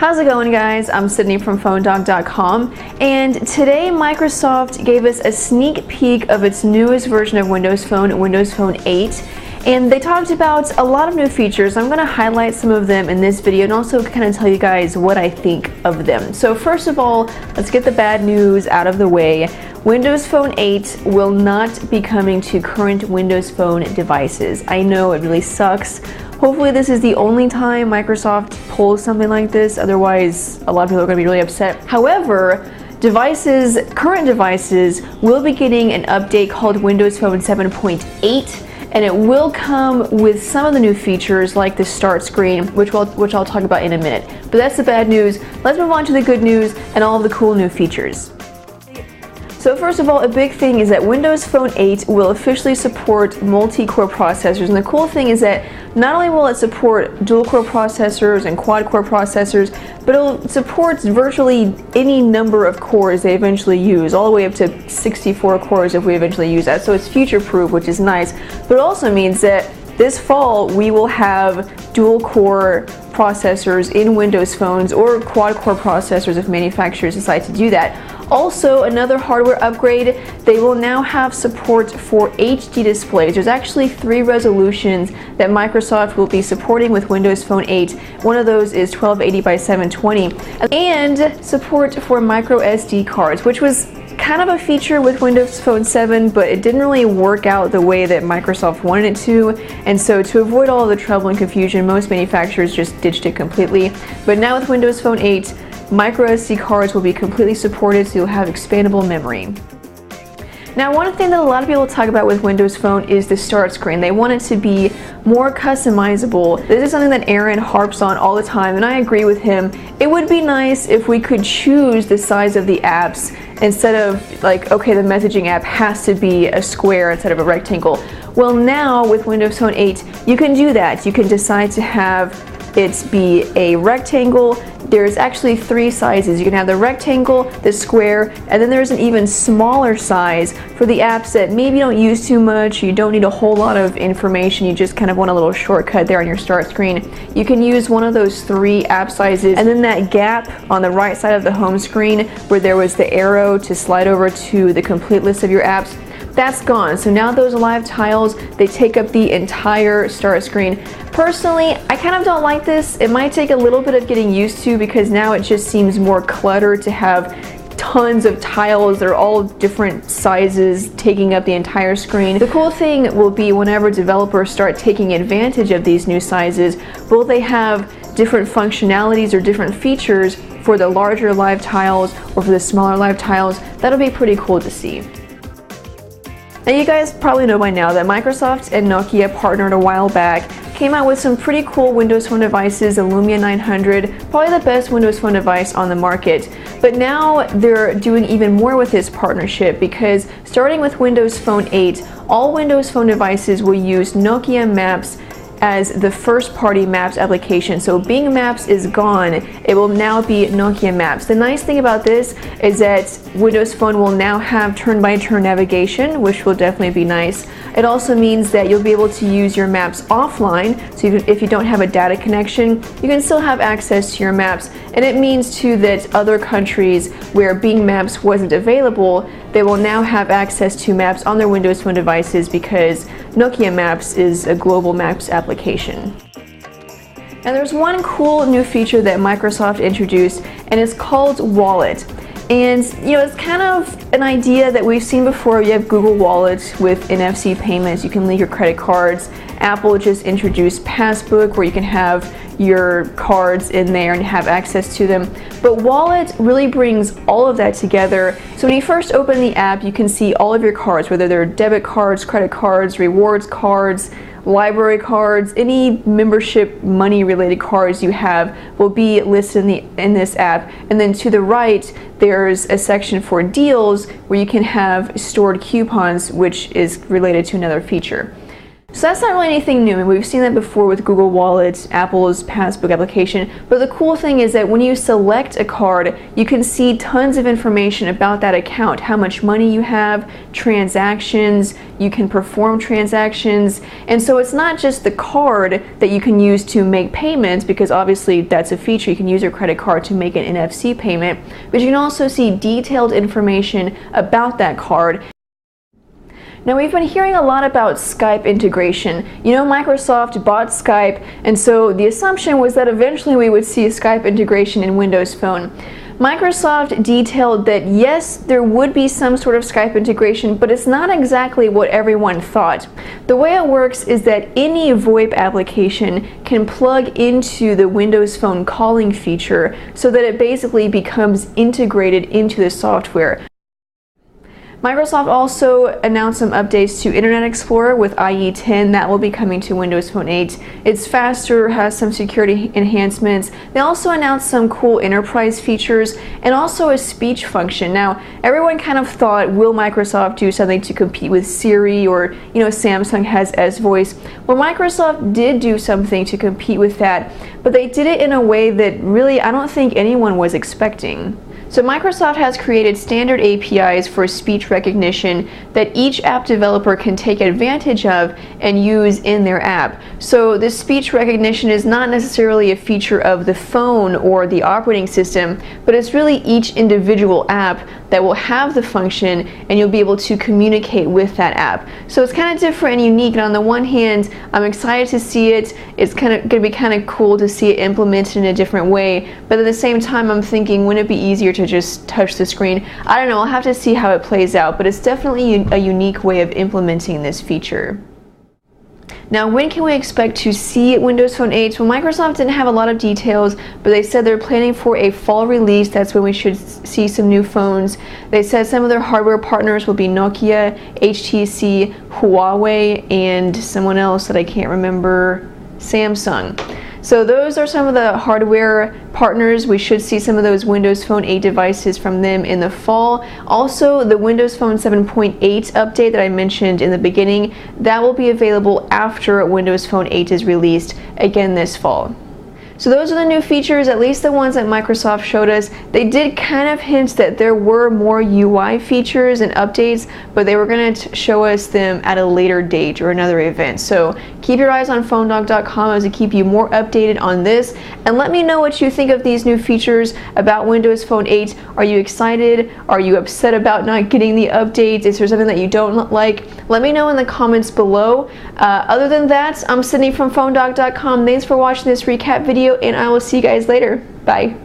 How's it going, guys? I'm Sydney from PhoneDoc.com, and today Microsoft gave us a sneak peek of its newest version of Windows Phone, Windows Phone 8. And they talked about a lot of new features. I'm going to highlight some of them in this video and also kind of tell you guys what I think of them. So first of all, let's get the bad news out of the way. Windows Phone 8 will not be coming to current Windows Phone devices. I know it really sucks. Hopefully this is the only time Microsoft pulls something like this, otherwise a lot of people are going to be really upset. However, current devices will be getting an update called Windows Phone 7.8. and it will come with some of the new features like the start screen, which I'll talk about in a minute. But that's the bad news. Let's move on to the good news and all of the cool new features. So first of all, a big thing is that Windows Phone 8 will officially support multi-core processors, and the cool thing is that not only will it support dual-core processors and quad-core processors, but it'll support virtually any number of cores they eventually use, all the way up to 64 cores if we eventually use that. So it's future-proof, which is nice, but it also means that this fall we will have dual-core processors in Windows phones or quad-core processors if manufacturers decide to do that. Also, another hardware upgrade, they will now have support for HD displays. There's actually 3 resolutions that Microsoft will be supporting with Windows Phone 8. One of those is 1280 by 720. And support for micro SD cards, which was kind of a feature with Windows Phone 7, but it didn't really work out the way that Microsoft wanted it to. And so to avoid all of the trouble and confusion, most manufacturers just ditched it completely. But now with Windows Phone 8, micro SD cards will be completely supported, so you'll have expandable memory. Now, one thing that a lot of people talk about with Windows Phone is the start screen. They want it to be more customizable. This is something that Aaron harps on all the time, and I agree with him. It would be nice if we could choose the size of the apps instead of like, okay, the messaging app has to be a square instead of a rectangle. Well, now with Windows Phone 8, you can do that. You can decide to have it be a rectangle. There's actually 3 sizes. You can have the rectangle, the square, and then there's an even smaller size for the apps that maybe you don't use too much, you don't need a whole lot of information, you just kind of want a little shortcut there on your start screen. You can use one of those 3 app sizes, and then that gap on the right side of the home screen where there was the arrow to slide over to the complete list of your apps, that's gone. So now those live tiles, they take up the entire start screen. Personally, I kind of don't like this. It might take a little bit of getting used to because now it just seems more cluttered to have tons of tiles that are all different sizes taking up the entire screen. The cool thing will be whenever developers start taking advantage of these new sizes, will they have different functionalities or different features for the larger live tiles or for the smaller live tiles? That'll be pretty cool to see. Now, you guys probably know by now that Microsoft and Nokia partnered a while back, came out with some pretty cool Windows Phone devices, the Lumia 900, probably the best Windows Phone device on the market. But now they're doing even more with this partnership because starting with Windows Phone 8, all Windows Phone devices will use Nokia Maps as the first-party Maps application. So Bing Maps is gone. It will now be Nokia Maps. The nice thing about this is that Windows Phone will now have turn-by-turn navigation, which will definitely be nice. It also means that you'll be able to use your maps offline, so even if you don't have a data connection, you can still have access to your maps. And it means too that other countries where Bing Maps wasn't available, they will now have access to maps on their Windows Phone devices because Nokia Maps is a global maps application. Now, there's one cool new feature that Microsoft introduced, and it's called Wallet. And you know, it's kind of an idea that we've seen before. You have Google Wallet with NFC payments, you can link your credit cards. Apple just introduced Passbook where you can have your cards in there and have access to them. But Wallet really brings all of that together. So when you first open the app, you can see all of your cards, whether they're debit cards, credit cards, rewards cards, library cards, any membership money related cards you have will be listed in this app. And then to the right, there's a section for deals where you can have stored coupons, which is related to another feature. So that's not really anything new, and we've seen that before with Google Wallet, Apple's Passbook application, but the cool thing is that when you select a card, you can see tons of information about that account, how much money you have, transactions, you can perform transactions, and so it's not just the card that you can use to make payments, because obviously that's a feature, you can use your credit card to make an NFC payment, but you can also see detailed information about that card. Now, we've been hearing a lot about Skype integration. You know, Microsoft bought Skype, and so the assumption was that eventually we would see Skype integration in Windows Phone. Microsoft detailed that yes, there would be some sort of Skype integration, but it's not exactly what everyone thought. The way it works is that any VoIP application can plug into the Windows Phone calling feature so that it basically becomes integrated into the software. Microsoft also announced some updates to Internet Explorer with IE 10 that will be coming to Windows Phone 8. It's faster, has some security enhancements. They also announced some cool enterprise features and also a speech function. Now, everyone kind of thought, will Microsoft do something to compete with Siri, or, you know, Samsung has S-Voice? Well, Microsoft did do something to compete with that, but they did it in a way that really I don't think anyone was expecting. So Microsoft has created standard APIs for speech recognition that each app developer can take advantage of and use in their app. So this speech recognition is not necessarily a feature of the phone or the operating system, but it's really each individual app that will have the function, and you'll be able to communicate with that app. So it's kind of different and unique, and on the one hand, I'm excited to see it. It's going to be kind of cool to see it implemented in a different way, but at the same time, I'm thinking, wouldn't it be easier to just touch the screen? I don't know, I'll have to see how it plays out, but it's definitely a unique way of implementing this feature. Now, when can we expect to see Windows Phone 8? Well, Microsoft didn't have a lot of details, but they said they're planning for a fall release. That's when we should see some new phones. They said some of their hardware partners will be Nokia, HTC, Huawei, and someone else that I can't remember, Samsung. So those are some of the hardware partners. We should see some of those Windows Phone 8 devices from them in the fall. Also, the Windows Phone 7.8 update that I mentioned in the beginning, that will be available after Windows Phone 8 is released again this fall. So those are the new features, at least the ones that Microsoft showed us. They did kind of hint that there were more UI features and updates, but they were going to show us them at a later date or another event. So keep your eyes on PhoneDog.com as we keep you more updated on this. And let me know what you think of these new features about Windows Phone 8. Are you excited? Are you upset about not getting the updates? Is there something that you don't like? Let me know in the comments below. Other than that, I'm Sydney from PhoneDog.com. Thanks for watching this recap video, and I will see you guys later. Bye.